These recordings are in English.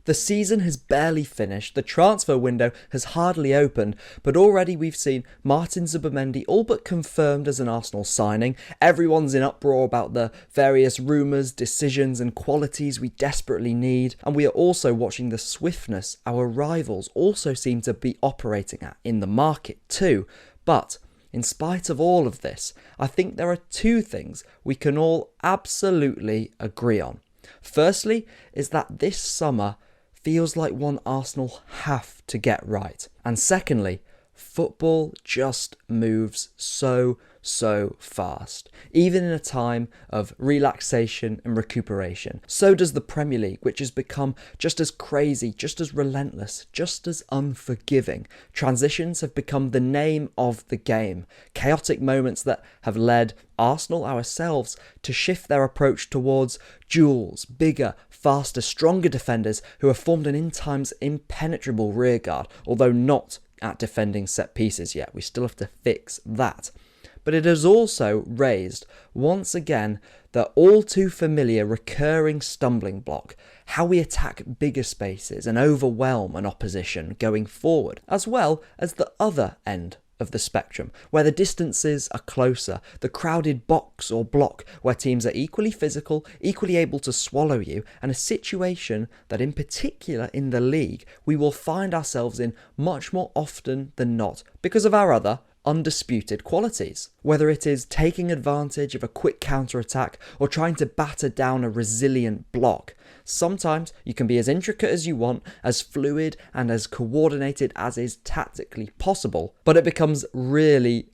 The season has barely finished, the transfer window has hardly opened, but already we've seen Martin Zubimendi all but confirmed as an Arsenal signing. Everyone's in uproar about the various rumours, decisions and qualities we desperately need, and we are also watching the swiftness our rivals also seem to be operating at in the market too. But in spite of all of this, I think there are two things we can all absolutely agree on. Firstly is that this summer feels like one Arsenal have to get right. And secondly, football just moves so fast, even in a time of relaxation and recuperation. So does the Premier League, which has become just as crazy, just as relentless, just as unforgiving. Transitions have become the name of the game. Chaotic moments that have led Arsenal ourselves to shift their approach towards duels, bigger, faster, stronger defenders who have formed an in times impenetrable rearguard, although not at defending set pieces yet. We still have to fix that. But it has also raised, once again, the all too familiar recurring stumbling block, how we attack bigger spaces and overwhelm an opposition going forward, as well as the other end of the spectrum, where the distances are closer, the crowded box or block where teams are equally physical, equally able to swallow you, and a situation that in particular in the league we will find ourselves in much more often than not because of our other undisputed qualities. Whether it is taking advantage of a quick counter-attack or trying to batter down a resilient block, sometimes you can be as intricate as you want, as fluid and as coordinated as is tactically possible, but it becomes really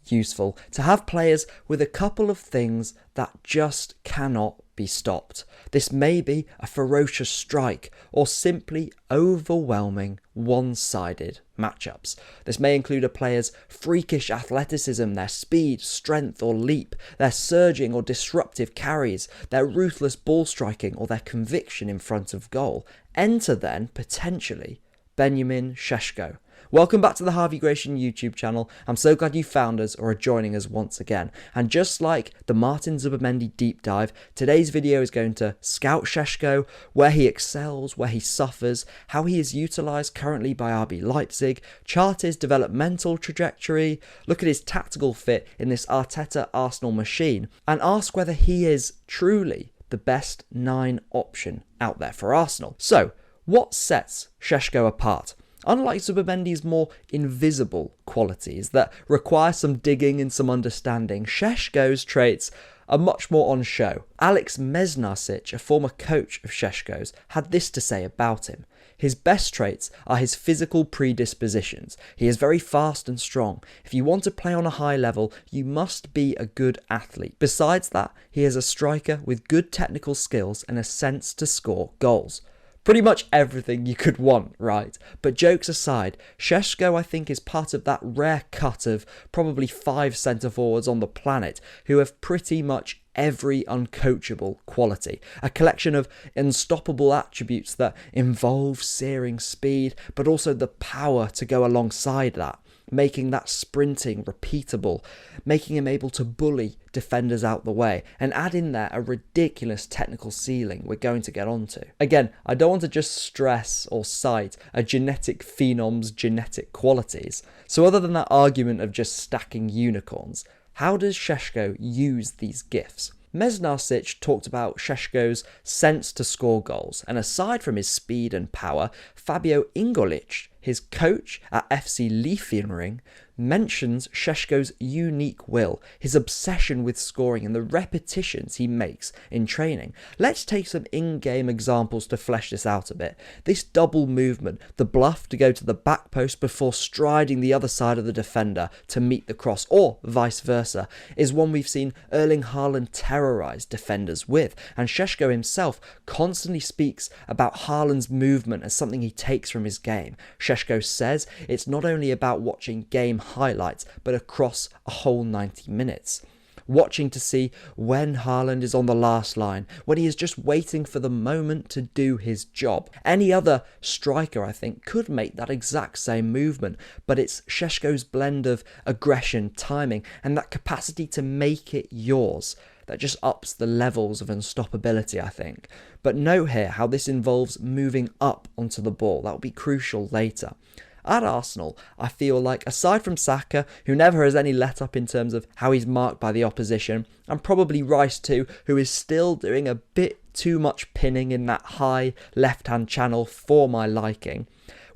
useful to have players with a couple of things that just cannot be stopped. This may be a ferocious strike or simply overwhelming one-sided matchups. This may include a player's freakish athleticism, their speed, strength or leap, their surging or disruptive carries, their ruthless ball striking or their conviction in front of goal. Enter then, potentially, Benjamin Šeško. Welcome back to the Harvey Gratian YouTube channel. I'm so glad you found us or are joining us once again. And just like the Martin Zubimendi deep dive, today's video is going to scout Šeško, where he excels, where he suffers, how he is utilised currently by RB Leipzig, chart his developmental trajectory, look at his tactical fit in this Arteta Arsenal machine, and ask whether he is truly the best 9 option out there for Arsenal. So, what sets Šeško apart? Unlike Zubimendi's more invisible qualities that require some digging and some understanding, Šeško's traits are much more on show. Alex Mesnarsic, a former coach of Šeško's, had this to say about him. His best traits are his physical predispositions. He is very fast and strong. If you want to play on a high level, you must be a good athlete. Besides that, he is a striker with good technical skills and a sense to score goals. Pretty much everything you could want, right? But jokes aside, Šeško I think is part of that rare cut of probably 5 centre-forwards on the planet who have pretty much every uncoachable quality. A collection of unstoppable attributes that involve searing speed, but also the power to go alongside that, making that sprinting repeatable, making him able to bully defenders out the way, and add in there a ridiculous technical ceiling we're going to get onto. Again, I don't want to just stress or cite a genetic phenom's genetic qualities. So other than that argument of just stacking unicorns, how does Šeško use these gifts? Mesnarsic talked about Šeško's sense to score goals, and aside from his speed and power, Fabio Ingolic, his coach at FC Liefering, mentions Šeško's unique will, his obsession with scoring and the repetitions he makes in training. Let's take some in-game examples to flesh this out a bit. This double movement, the bluff to go to the back post before striding the other side of the defender to meet the cross, or vice versa, is one we've seen Erling Haaland terrorise defenders with, and Šeško himself constantly speaks about Haaland's movement as something he takes from his game. Šeško says it's not only about watching game highlights, but across a whole 90 minutes. Watching to see when Haaland is on the last line, when he is just waiting for the moment to do his job. Any other striker, I think, could make that exact same movement, but it's Šeško's blend of aggression, timing, and that capacity to make it yours that just ups the levels of unstoppability, I think. But note here how this involves moving up onto the ball. That will be crucial later. At Arsenal, I feel like, aside from Saka, who never has any let up in terms of how he's marked by the opposition, and probably Rice too, who is still doing a bit too much pinning in that high left-hand channel for my liking,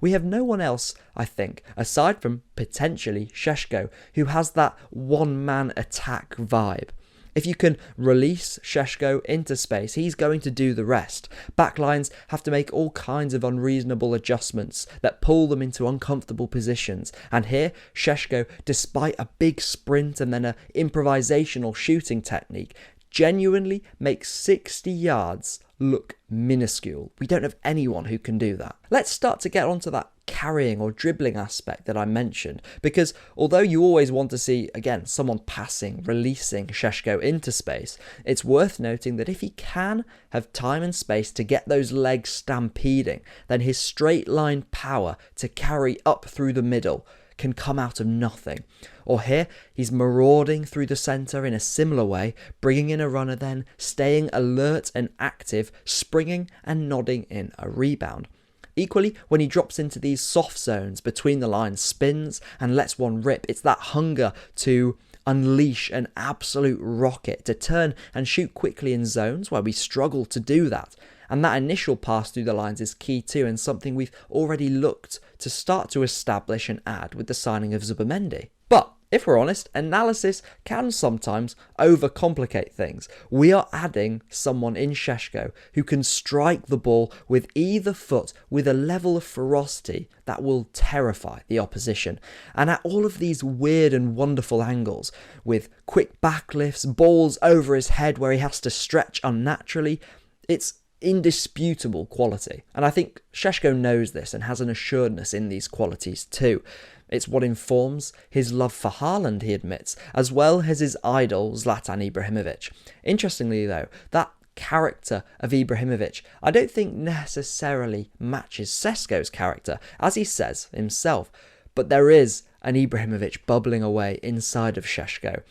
we have no one else, I think, aside from potentially Šeško, who has that one-man attack vibe. If you can release Šeško into space, he's going to do the rest. Backlines have to make all kinds of unreasonable adjustments that pull them into uncomfortable positions. And here, Šeško, despite a big sprint and then an improvisational shooting technique, genuinely makes 60 yards look minuscule. We don't have anyone who can do that. Let's start to get onto that carrying or dribbling aspect that I mentioned, because although you always want to see, again, someone passing, releasing Šeško into space, it's worth noting that if he can have time and space to get those legs stampeding, then his straight line power to carry up through the middle can come out of nothing. Or here, he's marauding through the centre in a similar way, bringing in a runner then, staying alert and active, springing and nodding in a rebound. Equally, when he drops into these soft zones between the lines, spins and lets one rip, it's that hunger to unleash an absolute rocket, to turn and shoot quickly in zones where we struggle to do that. And that initial pass through the lines is key too, and something we've already looked to start to establish and add with the signing of Zubimendi. But if we're honest, analysis can sometimes overcomplicate things. We are adding someone in Šeško who can strike the ball with either foot with a level of ferocity that will terrify the opposition. And at all of these weird and wonderful angles, with quick backlifts, balls over his head where he has to stretch unnaturally, it's indisputable quality. And I think Šeško knows this and has an assuredness in these qualities too. It's what informs his love for Haaland, he admits, as well as his idol Zlatan Ibrahimovic. Interestingly though, that character of Ibrahimovic I don't think necessarily matches Sesko's character, as he says himself, but there is an Ibrahimovic bubbling away inside of Šeško.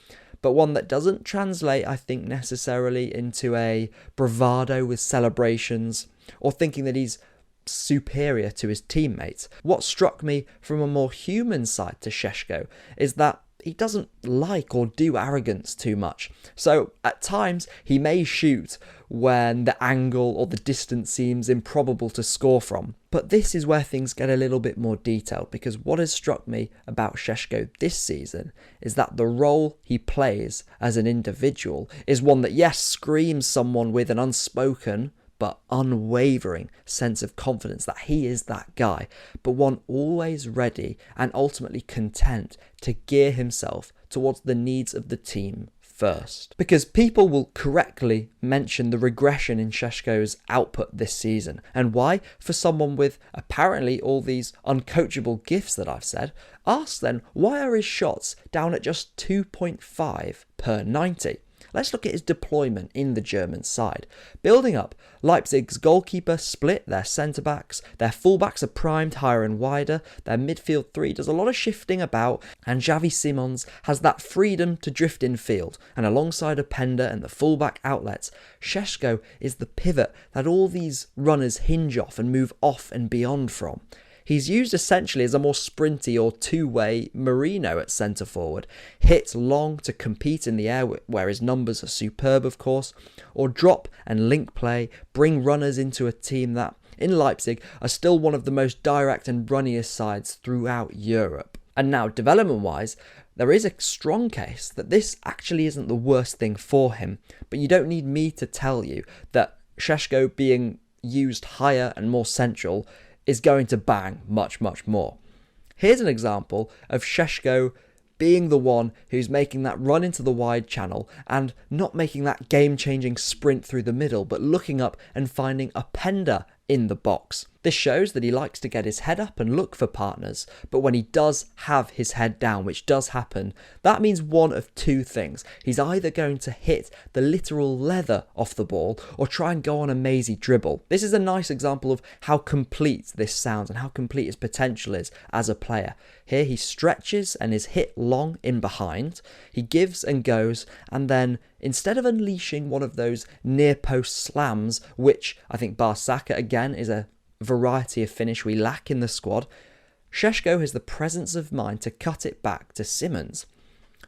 But one that doesn't translate, I think, necessarily into a bravado with celebrations or thinking that he's superior to his teammates. What struck me from a more human side to Šeško is that he doesn't like or do arrogance too much. So at times he may shoot when the angle or the distance seems improbable to score from. But this is where things get a little bit more detailed, because what has struck me about Šeško this season is that the role he plays as an individual is one that, yes, screams someone with an unspoken but unwavering sense of confidence that he is that guy, but one always ready and ultimately content to gear himself towards the needs of the team first. Because people will correctly mention the regression in Šeško's output this season. And why? For someone with apparently all these uncoachable gifts that I've said, ask then, why are his shots down at just 2.5 per 90? Let's look at his deployment in the German side. Building up, Leipzig's goalkeeper split their centre-backs, their full-backs are primed higher and wider, their midfield three does a lot of shifting about, and Xavi Simons has that freedom to drift in field, and alongside Openda and the full-back outlets, Šeško is the pivot that all these runners hinge off and move off and beyond from. He's used essentially as a more sprinty or two-way Merino at centre-forward, hit long to compete in the air where his numbers are superb of course, or drop and link play, bring runners into a team that, in Leipzig, are still one of the most direct and runniest sides throughout Europe. And now, development-wise, there is a strong case that this actually isn't the worst thing for him, but you don't need me to tell you that Šeško being used higher and more central is going to bang much, much more. Here's an example of Šeško being the one who's making that run into the wide channel and not making that game-changing sprint through the middle, but looking up and finding Openda in the box. This shows that he likes to get his head up and look for partners, but when he does have his head down, which does happen, that means one of two things. He's either going to hit the literal leather off the ball or try and go on a mazy dribble. This is a nice example of how complete this sounds and how complete his potential is as a player. Here he stretches and is hit long in behind, he gives and goes, and then instead of unleashing one of those near post slams, which I think bar Saka again is a variety of finish we lack in the squad, Šeško has the presence of mind to cut it back to Simons.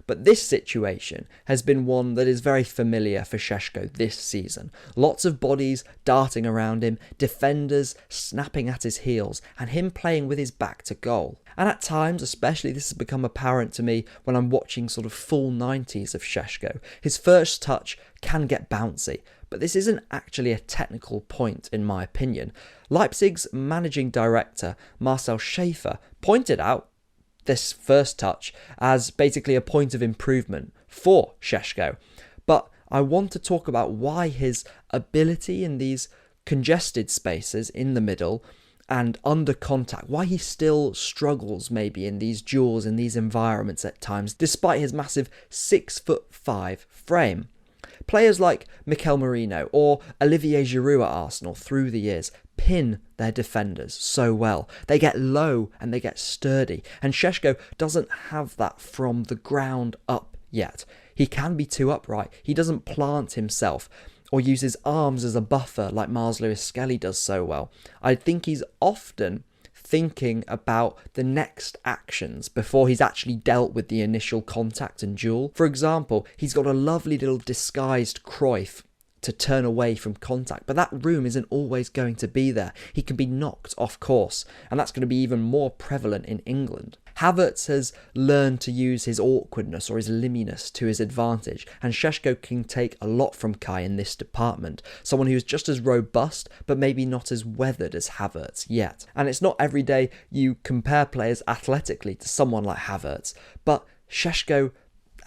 But this situation has been one that is very familiar for Šeško this season. Lots of bodies darting around him, defenders snapping at his heels, and him playing with his back to goal. And at times, especially, this has become apparent to me when I'm watching sort of full 90s of Šeško. His first touch can get bouncy, but this isn't actually a technical point in my opinion. Leipzig's managing director, Marcel Schäfer, pointed out this first touch as basically a point of improvement for Šeško. But I want to talk about why his ability in these congested spaces in the middle and under contact, why he still struggles maybe in these duels, in these environments at times, despite his massive 6'5" frame. Players like Mikel or Olivier Giroud at Arsenal through the years pin their defenders so well. They get low and they get sturdy, and Šeško doesn't have that from the ground up yet. He can be too upright, he doesn't plant himself or use his arms as a buffer like Lewis-Skelly does so well. I think he's often thinking about the next actions before he's actually dealt with the initial contact and duel. For example, he's got a lovely little disguised Cruyff to turn away from contact, but that room isn't always going to be there. He can be knocked off course, and that's going to be even more prevalent in England. Havertz has learned to use his awkwardness or his limbiness to his advantage, and Šeško can take a lot from Kai in this department. Someone who's just as robust, but maybe not as weathered as Havertz yet. And it's not every day you compare players athletically to someone like Havertz, but Šeško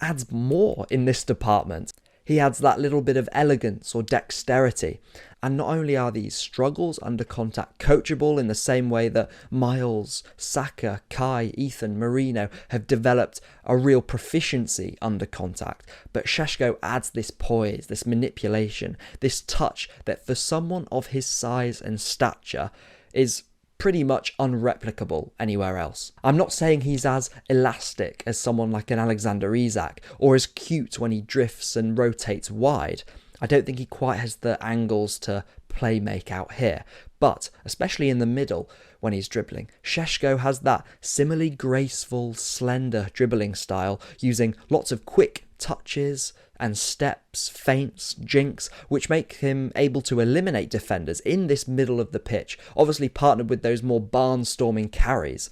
adds more in this department. He adds that little bit of elegance or dexterity. And not only are these struggles under contact coachable in the same way that Miles, Saka, Kai, Ethan, Marino have developed a real proficiency under contact, but Šeško adds this poise, this manipulation, this touch that for someone of his size and stature is pretty much unreplicable anywhere else. I'm not saying he's as elastic as someone like an Alexander Isak, or as cute when he drifts and rotates wide. I don't think he quite has the angles to play make out here, but especially in the middle when he's dribbling, Šeško has that similarly graceful, slender dribbling style, using lots of quick touches and steps, feints, jinks, which make him able to eliminate defenders in this middle of the pitch, obviously partnered with those more barnstorming carries.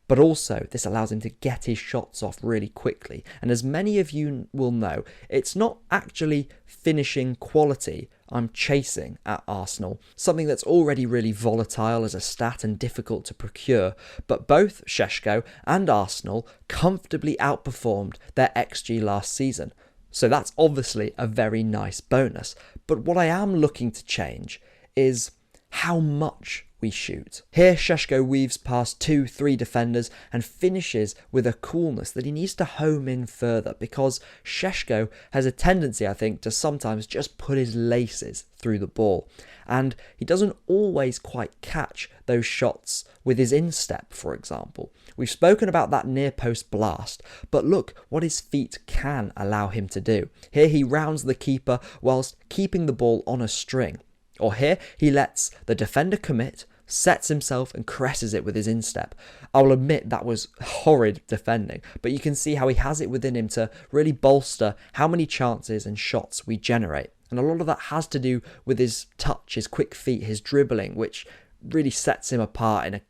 But also, this allows him to get his shots off really quickly. And as many of you will know, it's not actually finishing quality I'm chasing at Arsenal, something that's already really volatile as a stat and difficult to procure, but both Šeško and Arsenal comfortably outperformed their XG last season. So that's obviously a very nice bonus. But what I am looking to change is how much we shoot. Here Šeško weaves past 2-3 defenders and finishes with a coolness that he needs to home in further, because Šeško has a tendency, I think, to sometimes just put his laces through the ball, and he doesn't always quite catch those shots with his instep, for example. We've spoken about that near post blast, but look what his feet can allow him to do. Here he rounds the keeper whilst keeping the ball on a string. Or here he lets the defender commit, sets himself and caresses it with his instep. I'll admit that was horrid defending, but you can see how he has it within him to really bolster how many chances and shots we generate. And a lot of that has to do with his touch, his quick feet, his dribbling, which really sets him apart in a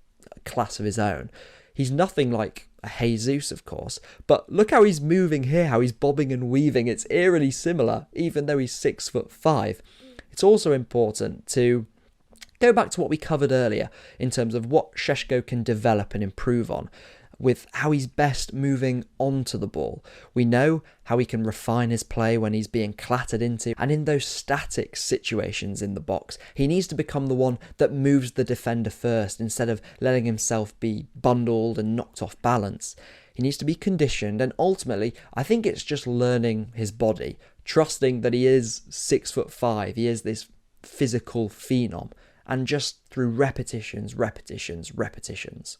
class of his own. He's nothing like a Jesus, of course, but look how he's moving here, how he's bobbing and weaving. It's eerily similar, even though he's 6'5". It's also important to go back to what we covered earlier in terms of what Šeško can develop and improve on. with how he's best moving onto the ball. We know how he can refine his play when he's being clattered into, and in those static situations in the box, he needs to become the one that moves the defender first instead of letting himself be bundled and knocked off balance. He needs to be conditioned, and ultimately, I think it's just learning his body, trusting that he is 6'5", he is this physical phenom, and just through repetitions.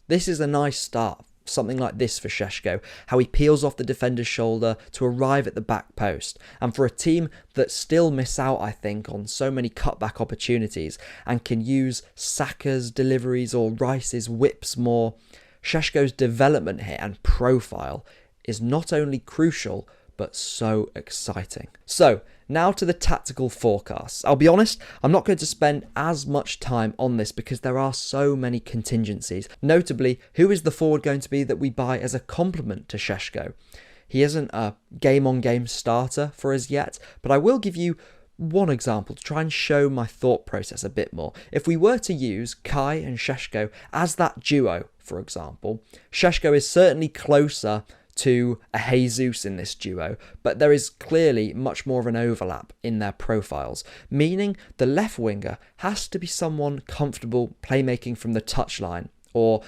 This is a nice start, something like this for Šeško, how he peels off the defender's shoulder to arrive at the back post. And for a team that still miss out, I think, on so many cutback opportunities and can use Saka's deliveries or Rice's whips more, Šeško's development here and profile is not only crucial, but so exciting. So, now to the tactical forecasts. I'll be honest, I'm not going to spend as much time on this because there are so many contingencies. Notably, who is the forward going to be that we buy as a complement to Šeško? He isn't a game-on-game starter for us yet, but I will give you one example to try and show my thought process a bit more. If we were to use Kai and Šeško as that duo, for example, Šeško is certainly closer to a Jesus in this duo, but there is clearly much more of an overlap in their profiles, meaning the left winger has to be someone comfortable playmaking from the touchline or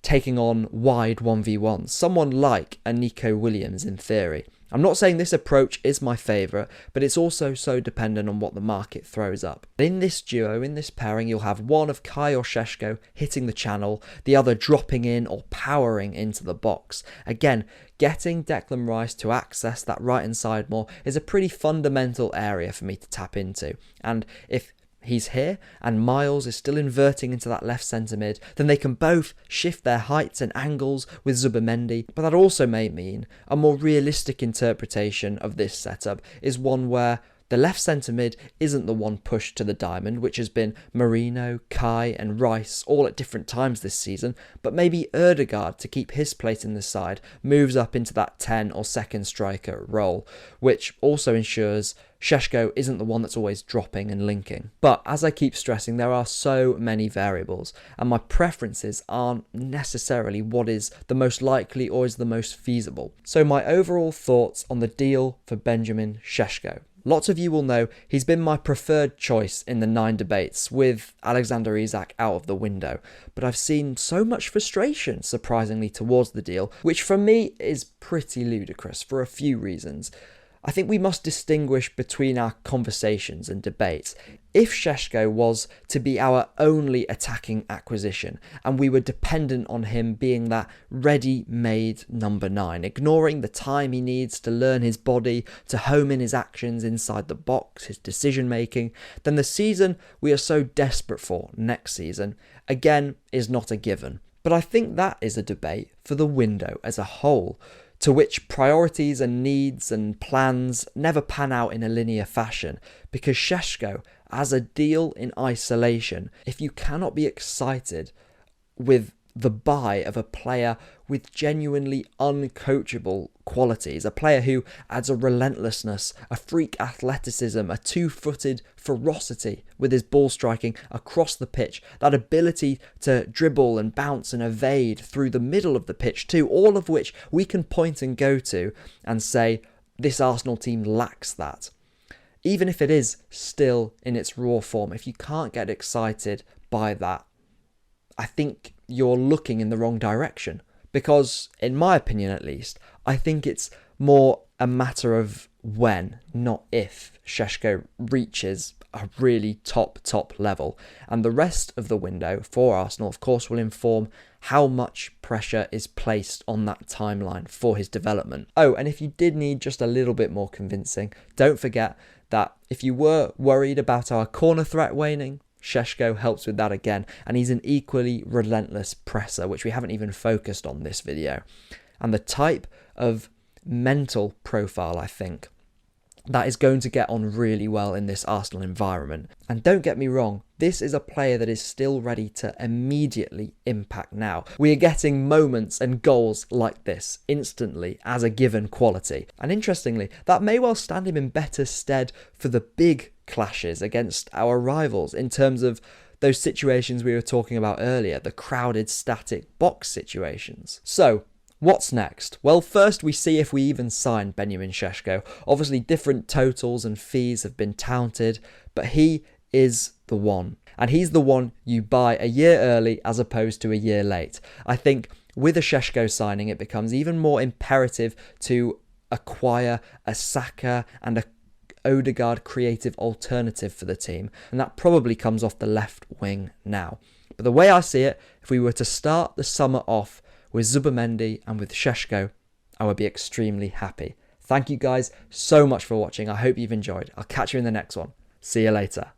taking on wide 1v1s, someone like a Nico Williams in theory. I'm not saying this approach is my favourite, but it's also so dependent on what the market throws up. In this duo, in this pairing, you'll have one of Kai or Šeško hitting the channel, the other dropping in or powering into the box. Again, getting Declan Rice to access that right-hand side more is a pretty fundamental area for me to tap into. And if he's here and Miles is still inverting into that left centre mid, then they can both shift their heights and angles with Zubimendi. But that also may mean a more realistic interpretation of this setup is one where the left centre mid isn't the one pushed to the diamond, which has been Marino, Kai and Rice all at different times this season, but maybe Ødegaard, to keep his place in the side, moves up into that 10 or second striker role, which also ensures Šeško isn't the one that's always dropping and linking. But as I keep stressing, there are so many variables, and my preferences aren't necessarily what is the most likely or is the most feasible. So my overall thoughts on the deal for Benjamin Šeško. Lots of you will know he's been my preferred choice in the 9 debates, with Alexander Isak out of the window. But I've seen so much frustration, surprisingly, towards the deal, which for me is pretty ludicrous for a few reasons. I think we must distinguish between our conversations and debates. If Šeško was to be our only attacking acquisition and we were dependent on him being that ready-made number 9, ignoring the time he needs to learn his body, to home in his actions inside the box, his decision-making, then the season we are so desperate for next season, again, is not a given. But I think that is a debate for the window as a whole, to which priorities and needs and plans never pan out in a linear fashion, because Šeško, as a deal in isolation, if you cannot be excited with the buy of a player with genuinely uncoachable qualities, a player who adds a relentlessness, a freak athleticism, a two-footed ferocity with his ball striking across the pitch, that ability to dribble and bounce and evade through the middle of the pitch too, all of which we can point and go to and say, this Arsenal team lacks that. Even if it is still in its raw form, if you can't get excited by that, I think you're looking in the wrong direction. Because, in my opinion at least, I think it's more a matter of when, not if, Šeško reaches a really top level. And the rest of the window for Arsenal, of course, will inform how much pressure is placed on that timeline for his development. Oh, and if you did need just a little bit more convincing, don't forget that if you were worried about our corner threat waning, Šeško helps with that again, and he's an equally relentless presser, which we haven't even focused on this video. And the type of mental profile, I think, that is going to get on really well in this Arsenal environment. And don't get me wrong, this is a player that is still ready to immediately impact now. We are getting moments and goals like this instantly as a given quality. And interestingly, that may well stand him in better stead for the big clashes against our rivals in terms of those situations we were talking about earlier, the crowded static box situations. So, What's next? Well, first we see if we even sign Benjamin Šeško. Obviously, different totals and fees have been touted, but he is the one. And he's the one you buy a year early as opposed to a year late. I think with a Šeško signing, it becomes even more imperative to acquire a Saka and a Odegaard creative alternative for the team. And that probably comes off the left wing now. But the way I see it, if we were to start the summer off with Zubimendi and with Šeško, I would be extremely happy. Thank you guys so much for watching. I hope you've enjoyed. I'll catch you in the next one. See you later.